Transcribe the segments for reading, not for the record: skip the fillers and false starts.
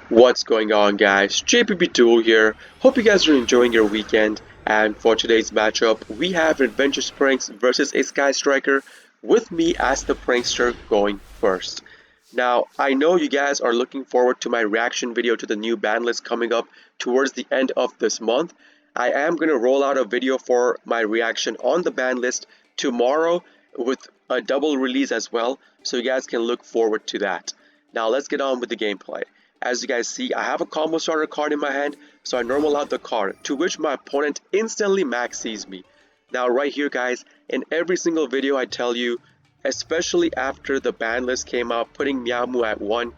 What's going on, guys? JPP Duel here. Hope you guys are enjoying your weekend. And for today's matchup, we have Adventure Pranks versus a Sky Striker, with me as the prankster going first. Now, I know you guys are looking forward to my reaction video to the new ban list coming up towards the end of this month. I am going to roll out a video for my reaction on the ban list tomorrow with a double release as well, so you guys can look forward to that. Now, let's get on with the gameplay. As you guys see, I have a combo starter card in my hand, so I normal out the card, to which my opponent instantly max sees me. Now right here, guys, in every single video I tell you, especially after the ban list came out putting Meowmoo at 1,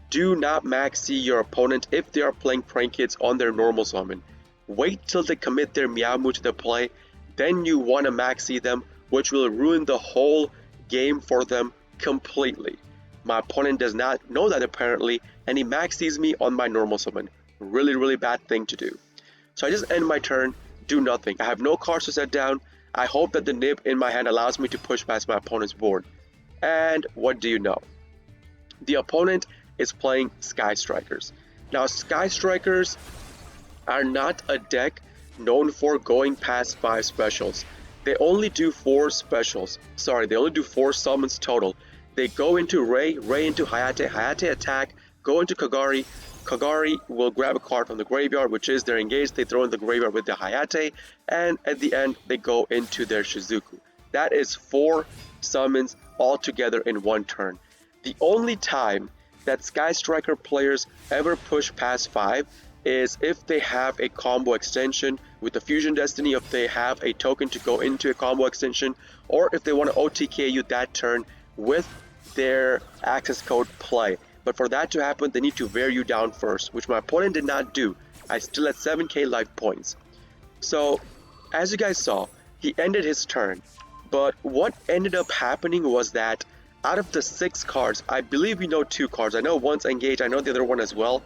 do not max see your opponent if they are playing prank hits on their normal summon. Wait till they commit their Meowmoo to the play, then you want to max see them, which will ruin the whole game for them completely. My opponent does not know that apparently, and he max sees me on my normal summon. Really bad thing to do. So I just end my turn, do nothing. I have no cards to set down. I hope that the nib in my hand allows me to push past my opponent's board. And what do you know? The opponent is playing Sky Strikers. Now, Sky Strikers are not a deck known for going past 5 specials. They only do 4 specials. Sorry, they only do 4 summons total. They go into Ray, Ray into Hayate, Hayate attack, go into Kagari, Kagari will grab a card from the graveyard, which is their engaged, they throw in the graveyard with the Hayate, and at the end they go into their Shizuku. That is 4 summons all together in one turn. The only time that Sky Striker players ever push past 5 is if they have a combo extension with the Fusion Destiny, if they have a token to go into a combo extension, or if they want to OTK you that turn with their access code play. But for that to happen, they need to wear you down first, which my opponent did not do. I still had 7k life points. So, as you guys saw, he ended his turn. But what ended up happening was that out of the 6 cards, I believe we know 2 cards. I know one's engaged, I know the other one as well.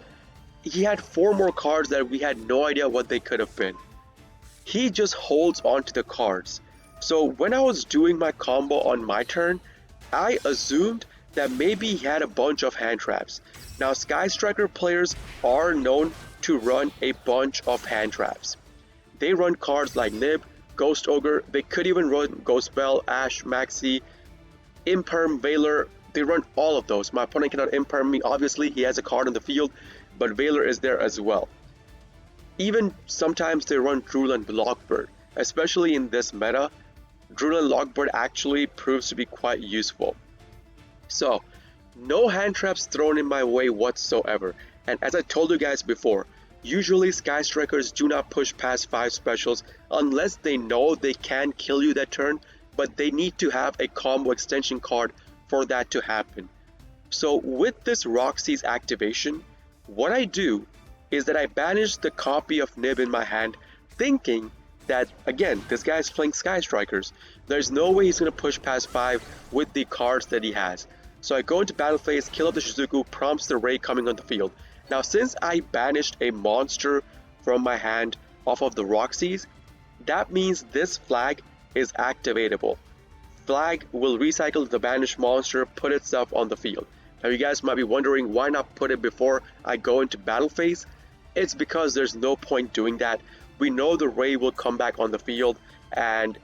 He had 4 more cards that we had no idea what they could have been. He just holds on to the cards. So when I was doing my combo on my turn, I assumed that maybe he had a bunch of hand traps. Now, Sky Striker players are known to run a bunch of hand traps. They run cards like Nib, Ghost Ogre, they could even run Ghost Bell, Ash, Maxi, Imperm, Veiler. They run all of those. My opponent cannot Imperm me, obviously he has a card on the field, but Veiler is there as well. Even sometimes they run Drool and Lockbird. Especially in this meta, Drool and Lockbird actually proves to be quite useful. So, no hand traps thrown in my way whatsoever. And as I told you guys before, usually Sky Strikers do not push past 5 specials unless they know they can kill you that turn, but they need to have a combo extension card for that to happen. So with this Roxy's activation, what I do is that I banish the copy of Nib in my hand, thinking that, again, this guy is playing Sky Strikers. There's no way he's going to push past 5 with the cards that he has. So I go into battle phase, kill up the Shizuku, prompts the Ray coming on the field. Now, since I banished a monster from my hand off of the Roxy's, that means this flag is activatable. Flag will recycle the banished monster, put itself on the field. Now, you guys might be wondering why not put it before I go into battle phase. It's because there's no point doing that. We know the Ray will come back on the field, and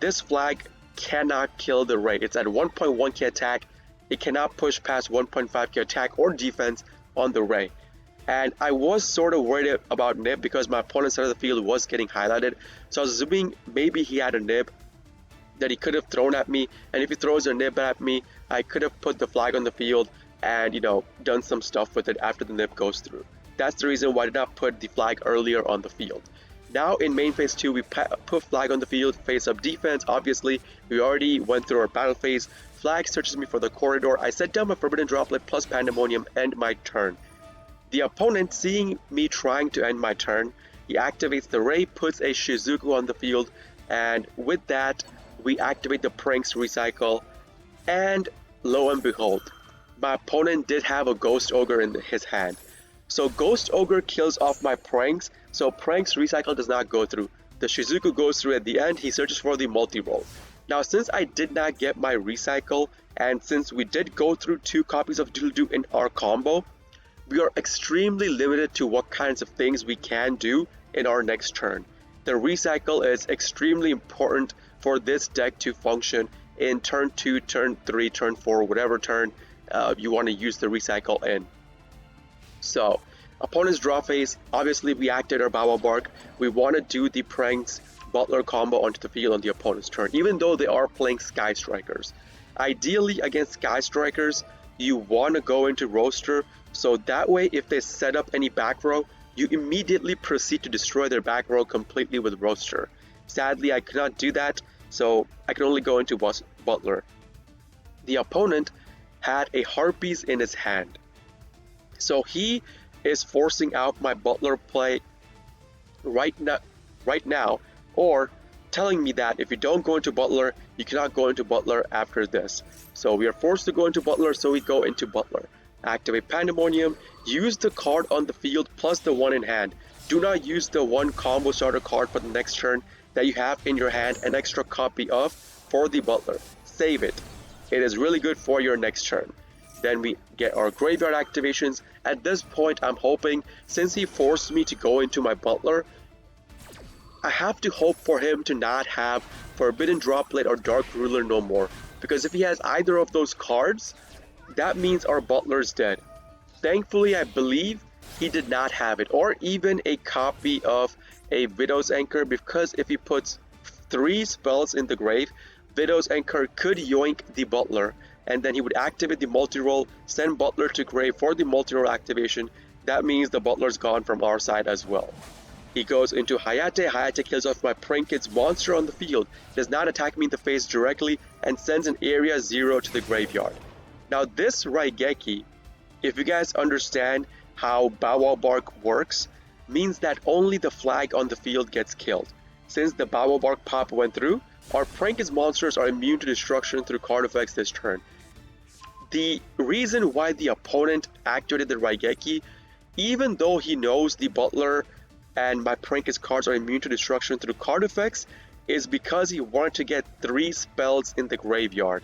this flag cannot kill the Ray. It's at 1.1k attack. It cannot push past 1.5k attack or defense on the Ray. And I was sort of worried about Nib because my opponent's side of the field was getting highlighted. So I was assuming maybe he had a Nib that he could have thrown at me. And if he throws a Nib at me, I could have put the flag on the field and, done some stuff with it after the Nib goes through. That's the reason why I did not put the flag earlier on the field. Now in main phase 2, we put flag on the field, face up defense. Obviously, we already went through our battle phase. Flag searches me for the corridor. I set down my Forbidden Droplet plus Pandemonium, end my turn. The opponent, seeing me trying to end my turn, he activates the Ray, puts a Shizuku on the field, and with that, we activate the Pranks Recycle, and lo and behold, my opponent did have a Ghost Ogre in his hand. So Ghost Ogre kills off my Pranks, so Pranks Recycle does not go through. The Shizuku goes through at the end, he searches for the multi-roll. Now, since I did not get my Recycle, and since we did go through 2 copies of Doodle Doo in our combo, we are extremely limited to what kinds of things we can do in our next turn. The recycle is extremely important for this deck to function in turn 2, turn 3, turn 4, whatever turn you want to use the recycle in. So, opponent's draw phase, obviously we acted our Bawa Bark. We want to do the Pranks Butler combo onto the field on the opponent's turn, even though they are playing Sky Strikers. Ideally, against Sky Strikers, you want to go into Roaster, so that way if they set up any back row, you immediately proceed to destroy their back row completely with Roaster. Sadly, I could not do that, so I could only go into Butler. The opponent had a Harpies in his hand, so he is forcing out my Butler play right now, or telling me that if you don't go into Butler, you cannot go into Butler after this. So we are forced to go into Butler, so we go into Butler. Activate Pandemonium, use the card on the field plus the one in hand. Do not use the one combo starter card for the next turn that you have in your hand an extra copy of for the Butler. Save it. It is really good for your next turn. Then we get our graveyard activations. At this point, I'm hoping, since he forced me to go into my Butler, I have to hope for him to not have Forbidden Droplet or Dark Ruler no more. Because if he has either of those cards, that means our Butler's dead. Thankfully, I believe he did not have it, or even a copy of a Widow's Anchor, because if he puts 3 spells in the grave, Widow's Anchor could yoink the Butler, and then he would activate the multi-roll, send Butler to grave for the multi-roll activation. That means the Butler's gone from our side as well. He goes into Hayate. Hayate kills off my Prankets monster on the field, does not attack me in the face directly, and sends an area 0 to the graveyard. Now this Raigeki, if you guys understand how Bawa Bark works, means that only the flag on the field gets killed. Since the Bawa Bark pop went through, our Prankets monsters are immune to destruction through card effects this turn. The reason why the opponent activated the Raigeki, even though he knows the Butler and my Prankets cards are immune to destruction through card effects, is because he wanted to get 3 spells in the graveyard.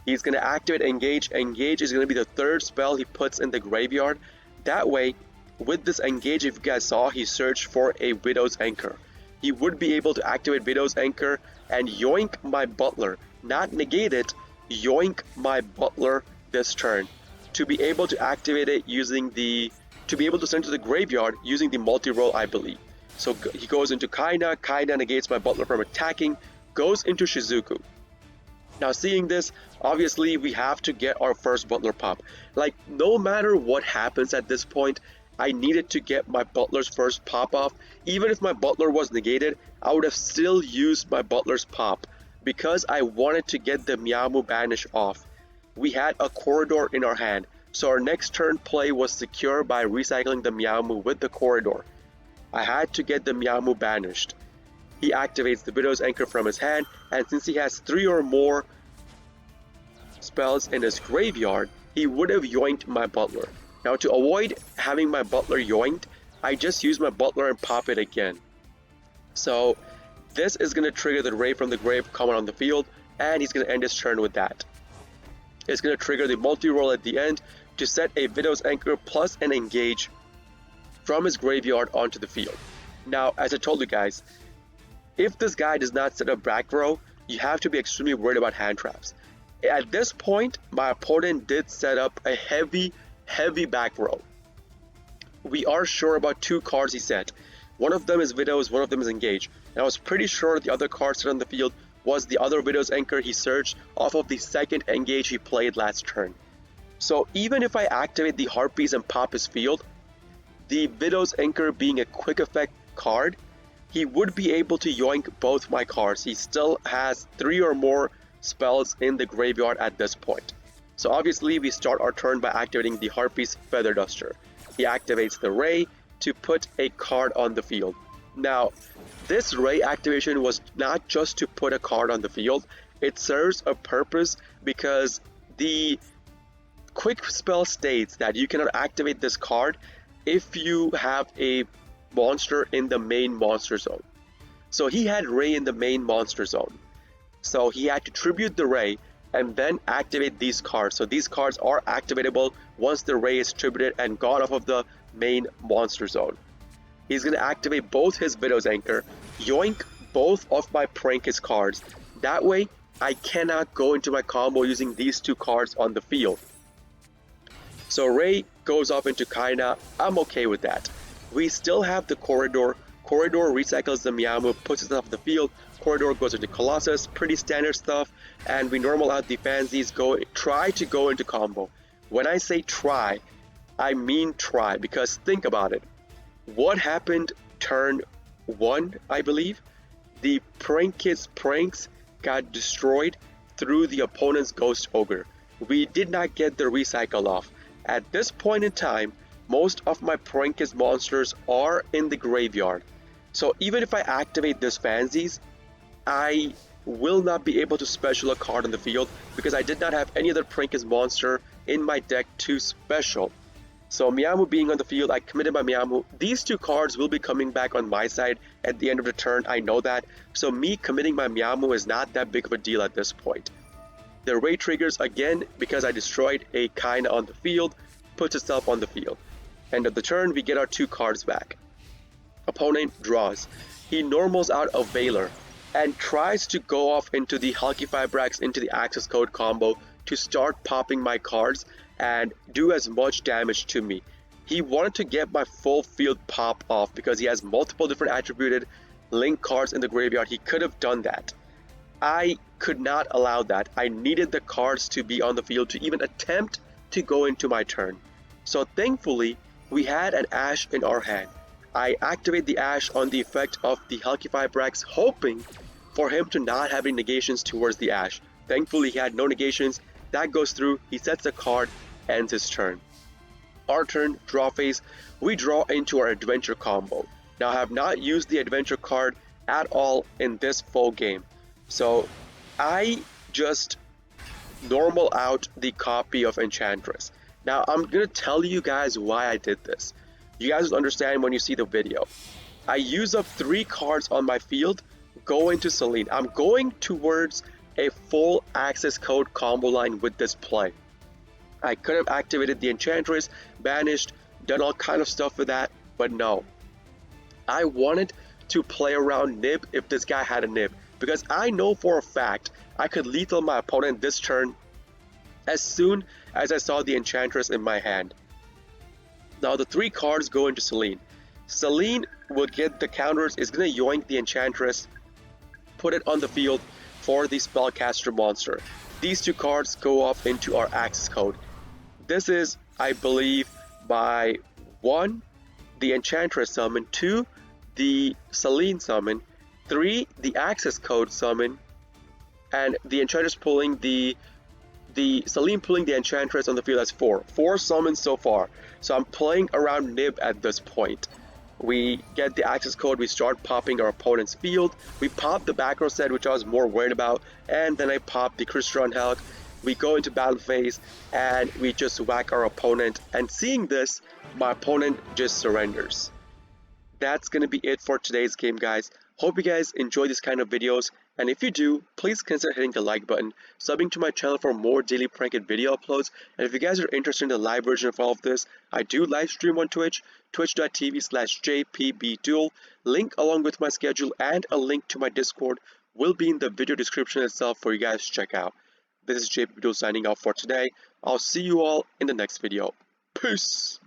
He's going to activate Engage. Engage is going to be the 3rd spell he puts in the graveyard. That way, with this Engage, if you guys saw, he searched for a Widow's Anchor. He would be able to activate Widow's Anchor and yoink my Butler. Not negate it, yoink my Butler this turn. To be able to activate it using the... to be able to send to the graveyard using the multi-roll, I believe. So he goes into Kaina. Kaina negates my Butler from attacking, goes into Shizuku. Now seeing this, obviously we have to get our first Butler pop. Like, no matter what happens at this point, I needed to get my Butler's first pop off. Even if my Butler was negated, I would have still used my Butler's pop, because I wanted to get the Miyamu banish off. We had a Corridor in our hand, so our next turn play was secure by recycling the Miyamu with the Corridor. I had to get the Miyamu banished. He activates the Widow's Anchor from his hand, and since he has 3 or more spells in his graveyard, he would have yoinked my Butler. Now to avoid having my Butler yoinked, I just use my Butler and pop it again. So this is going to trigger the Ray from the Grave coming on the field, and he's going to end his turn with that. It's going to trigger the multi-roll at the end to set a Widow's Anchor plus an Engage from his graveyard onto the field. Now, as I told you guys, if this guy does not set up back row, you have to be extremely worried about hand traps. At this point, my opponent did set up a heavy back row. We are sure about 2 cards he set. One of them is Widows, one of them is Engage. And I was pretty sure the other card set on the field was the other Widow's Anchor he searched off of the second Engage he played last turn. So even if I activate the Harpies and pop his field, the Widow's Anchor being a quick effect card, he would be able to yoink both my cards. He still has 3 or more spells in the graveyard at this point. So obviously we start our turn by activating the Harpies Feather Duster. He activates the Ray to put a card on the field. Now, this Ray activation was not just to put a card on the field, it serves a purpose because the quick spell states that you cannot activate this card if you have a monster in the main monster zone. So he had Ray in the main monster zone. So he had to tribute the Ray and then activate these cards. So these cards are activatable once the ray is distributed and gone off of the main monster zone. He's going to activate both his Widow's Anchor, yoink both of my Prankist cards. That way, I cannot go into my combo using these two cards on the field. So Ray goes off into Kaina. I'm okay with that. We still have the Corridor. Corridor recycles the Miyamu, puts it off the field. Corridor goes into Colossus, pretty standard stuff. And we normal out the Fansies, try to go into combo. When I say try, I mean try, because think about it. What happened turn 1, I believe? The Prankist pranks got destroyed through the opponent's Ghost Ogre. We did not get the recycle off. At this point in time, most of my Prankist monsters are in the graveyard. So even if I activate this Fansies, I will not be able to special a card on the field because I did not have any other Prankist monster in my deck to special. So Miyamu being on the field, I committed my Miyamu. These two cards will be coming back on my side at the end of the turn, I know that. So me committing my Miyamu is not that big of a deal at this point. The Ray triggers again because I destroyed a Kaina on the field, puts itself on the field. End of the turn, we get our 2 cards back. Opponent draws. He normals out a Veiler and tries to go off into the Hulky Fibrax into the Access Code combo to start popping my cards and do as much damage to me. He wanted to get my full field pop off because he has multiple different attributed link cards in the graveyard. He could have done that. I could not allow that. I needed the cards to be on the field to even attempt to go into my turn. So thankfully, we had an Ash in our hand. I activate the Ash on the effect of the Hulky Fibrax, hoping for him to not have any negations towards the Ash. Thankfully, he had no negations. That goes through, he sets a card, ends his turn. Our turn, draw phase, we draw into our adventure combo. Now I have not used the adventure card at all in this full game. So I just normal out the copy of Enchantress. Now I'm going to tell you guys why I did this. You guys will understand when you see the video. I use up 3 cards on my field, go into Selene. I'm going towards a full access code combo line with this play. I could have activated the Enchantress, banished, done all kind of stuff with that, but no. I wanted to play around Nib if this guy had a Nib, because I know for a fact I could lethal my opponent this turn as soon as I saw the Enchantress in my hand. Now the 3 cards go into Selene. Selene will get the counters, is going to yoink the Enchantress, put it on the field for the Spellcaster monster. These 2 cards go off into our access code. This is, I believe, by 1, the Enchantress summon, 2, the Selene summon, 3, the access code summon, and the Enchantress pulling the Selene pulling the Enchantress on the field as 4. 4 summons so far. So I'm playing around Nib at this point. We get the access code, we start popping our opponent's field. We pop the back row set, which I was more worried about, and then I pop the Crystron Hulk. We go into battle phase, and we just whack our opponent. And seeing this, my opponent just surrenders. That's going to be it for today's game, guys. Hope you guys enjoy this kind of videos, and if you do, please consider hitting the like button, subbing to my channel for more daily prank and video uploads, and if you guys are interested in the live version of all of this, I do live stream on Twitch, twitch.tv/jpbduel. Link along with my schedule and a link to my Discord will be in the video description itself for you guys to check out. This is JPBduel signing off for today. I'll see you all in the next video. Peace!